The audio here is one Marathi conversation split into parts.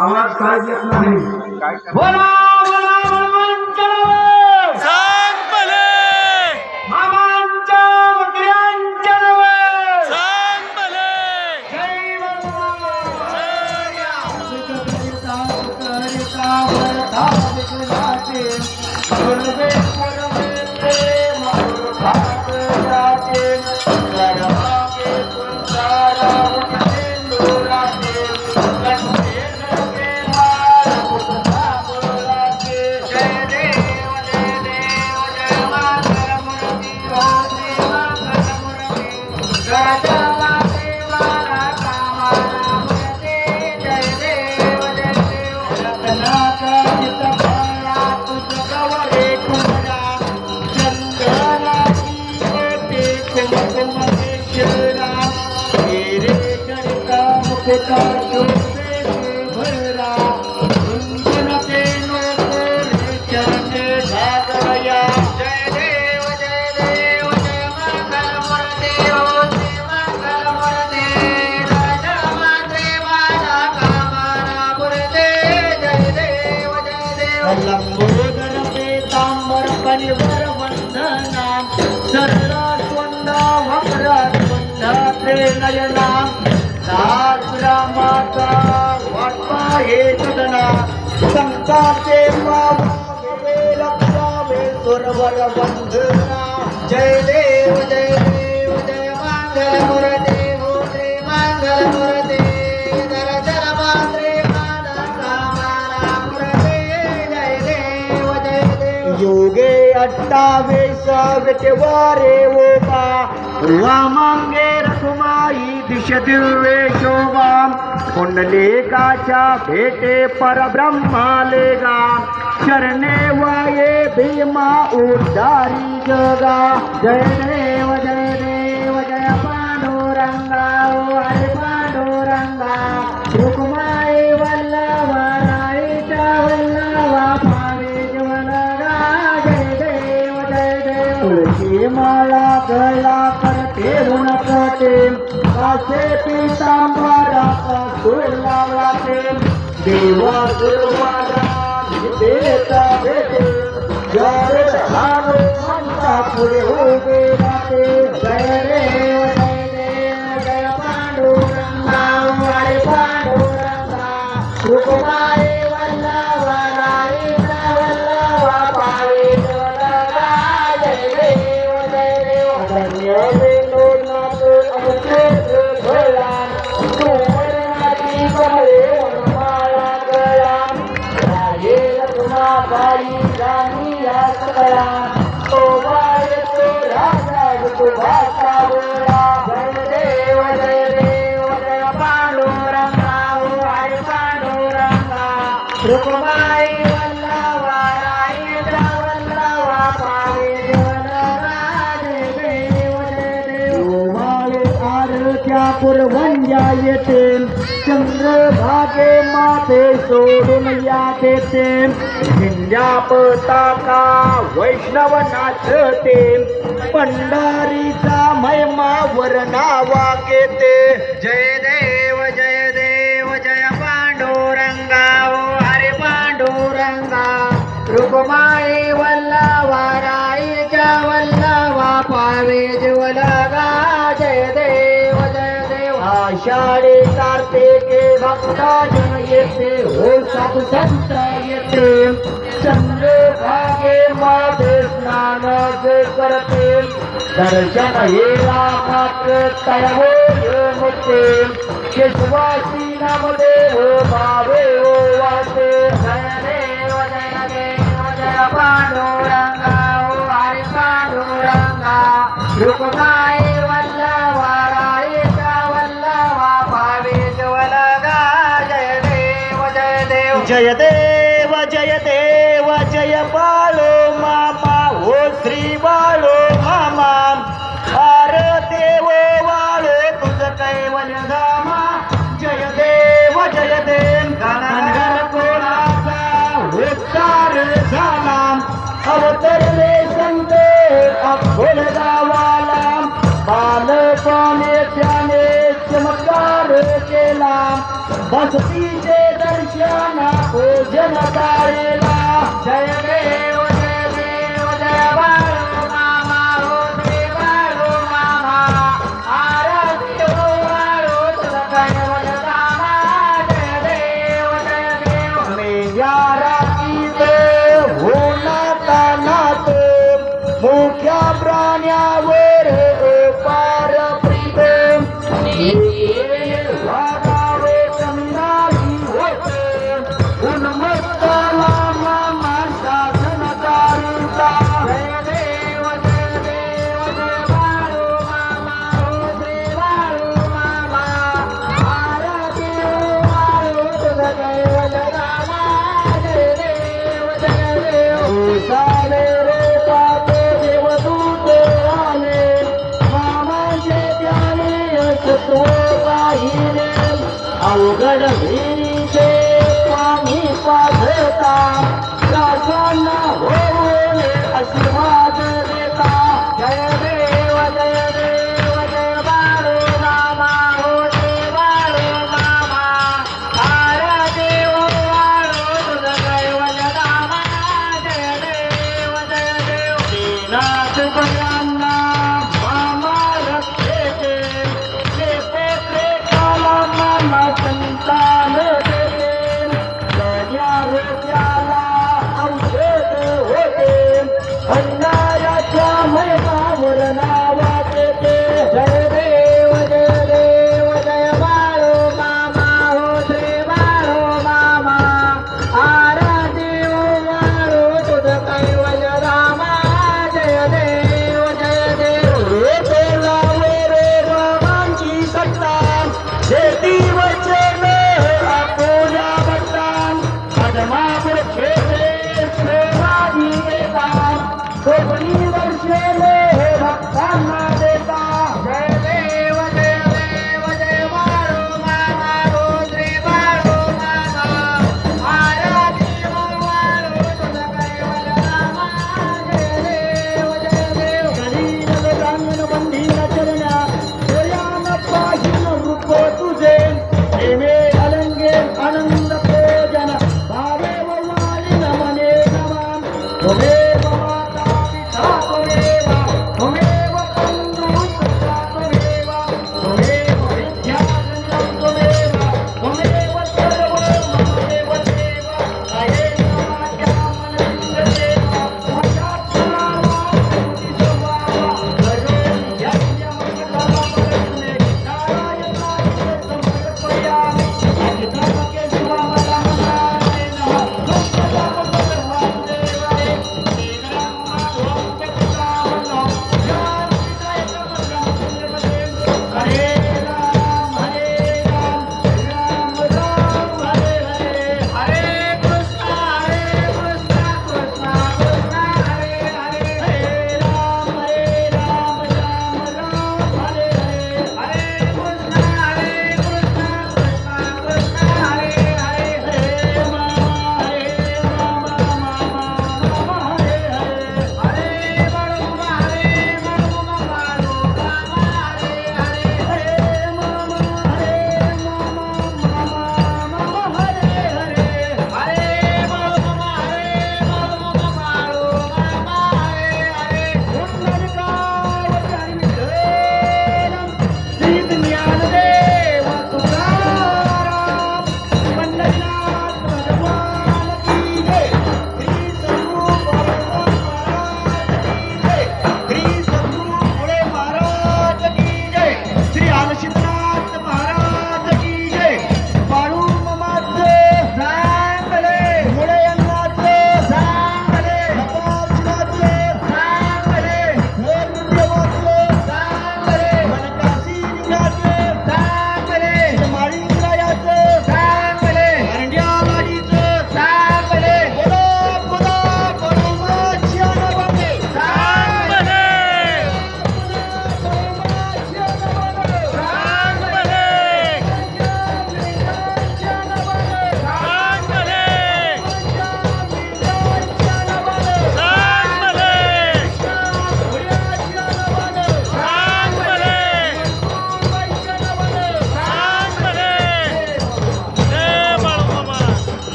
आवाज काय येत नाही. बोला बोला हनुमंतराव. सांग भले, मामांच्या बकऱ्यांच्या नावे. सांग भले. जय भगवान. लंबोदर पीतांबर कलिवर वंदना सरळ स्वंद वक्र स्वंद त्रिनयना रामाचा वाटपा हे सदना संताचे पावे लक्षावे सुरवर वंदना. जय देव जय देव जय मंगल मूर्ती हो श्री मंगल मूर्ती दर्शन मात्रे माना कामाना मूर्ती. जय देव जय देव. योगे 28 विटेवारे ओबा वामांगे रखुमाई दिश दिव्य शोभा पुंडलिकाच्या भेटे परब्रह्मालेगा शरणे वाये भीमा उद्धारी जगा. जय देव जय पांडुरंगा ओ हरे पांडुरंगा रुक्माई वल्लभा राईचा वल्लभा पावे जवलगा. जय देव तुळशी माळा गळा करते कटे कासे पीतांबराचा सूर लावला ते देवा गुरुवारा देता भेटे जय हारो म्हणता पुढे उभे राहते. जय देव जय पांडुरंगा हरे पांडुरंगा रुक्माई वल्लभा राईचा वल्लभा पावे जवलगा. जय देव धन्य रुक्माई वल्लभा राईचा वल्लभा पावे जवलगा. जय देव आरत्या पुरवंजा येते चंद्रभागे माथे सोडून या देते झिंजा पताका वैष्णव नाचते पंढरीचा महिमा वर्णावा घेते. जय देव जय पांडुरंगा ओ हरे पांडुरंगा रुक्माई वल्लभा राईचा वल्लभा पावे जवलगा. जय देव आषाढी कार्तिके भक्तजन येते हो साधू संत येते चंद्रभागे मध्ये स्नान करते दर्शन हेला मात्र तय होते केशवासी नामदेव भावे हो वाटे. जय देव जय पांडुरंगा ओ हरे पांडुरंगा रुक्माई वल्लभा राईचा वल्लभा पावे जवलगा. जय देव जय बाळो मामा हो श्री बाळो मामा आर देव वाळो तुझ कैवल्य धामा. जय देव गणगण कोणाचा उद्धार झाला अवतरले संत अफोल गावाला बालपणे त्याने चमत्कार केला बसतीचे दर्शन पूजन तारेला जय देव जय देव जय बाळू मामा हो देव बाळू मामा आरती हो बाळू तुझं कैवल्य धामा जय देव मी या रात्रीत होणार नात मुख्या प्राण्यावर पार प्रीतम वागावे चंदाली होते उन्मत्तला मामा शासन चारिता जय देव जय बाळू मामा हो श्री बाळू मामा आरती हो बाळू तुझं कैवल्य धामा जय देव सारे रे पापे देवदूत आले मामाचे त्याने असत्व पाहिले अवघड भिरीचे स्वामी पाठवता दासांना होऊन आशीर्वाद देता जय देव जय बाळू मामा हो जय बाळू मामा आरती हो बाळू तुझं कैवल्य धामा जय देव दीनाथ भयांना मामा रक्षेचे ते पोत्रे काला मामा संतान देते सगळ्या रोग्याला औषध होते अन्यायाच्या मैदावर नावाचे ते जय देव जय बाळू मामा हो श्री बाळू मामा आरती हो बाळू तुझं कैवल्य धामा जय देव हे देवावर रामांची सत्ता शेती वचन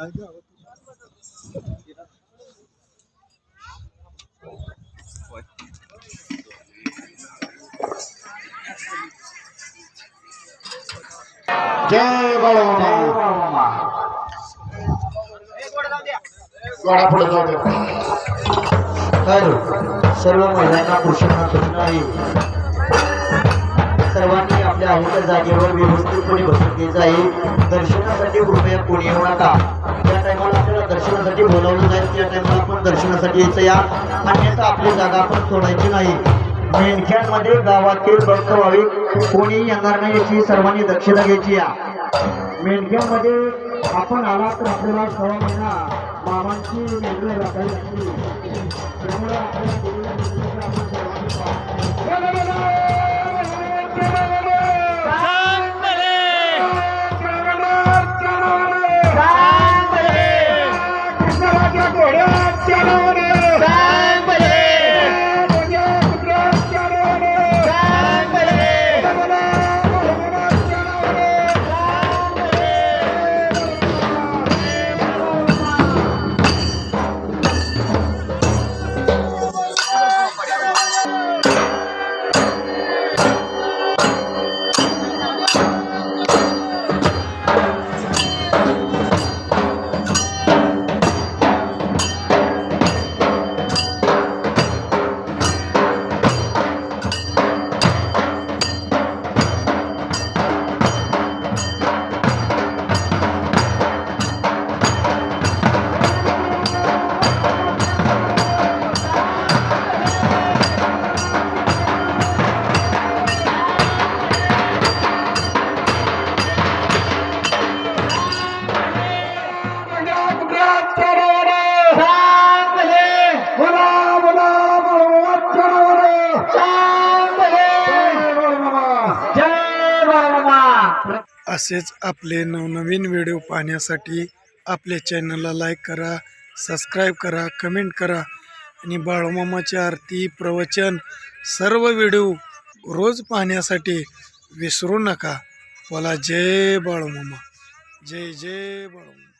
जय बाळूमामा. गोडा पुढे जाऊ दे. तर सर्व महिलांना पुरुषांना नाही सर्वांनी आपल्या आवडत्या जागेवर व्यवस्थितपणे बसून घ्यायचं आहे. दर्शनासाठी कृपया कोणी येऊ नका. त्या टायमाला आपल्याला दर्शनासाठी बोलावलं जाईल त्या टायमाला आपण दर्शनासाठी यायचं या, अन्यथा आपली जागा आपण सोडायची नाही. मेंढक्यांमध्ये गावातील भक्त भाविक कोणी येणार नाही याची सर्वांनी दक्षता घ्यायची या. मेंढक्यांमध्ये आपण आला तर आपल्याला 6 महिना मामांची मेंढ्या राखावी लागतील. त्यामुळे आपल्याला दिलेल्या मेंढ्याचा आपण सर्वांनी असेच आपले नवनवीन व्हिडिओ पाहण्यासाठी आपल्या चॅनलला लाईक करा, सबस्क्राईब करा, कमेंट करा आणि बाळूमामाची आरती प्रवचन सर्व व्हिडिओ रोज पाहण्यासाठी विसरू नका. बोला जय बाळूमामा. जय जय बाळूमामा.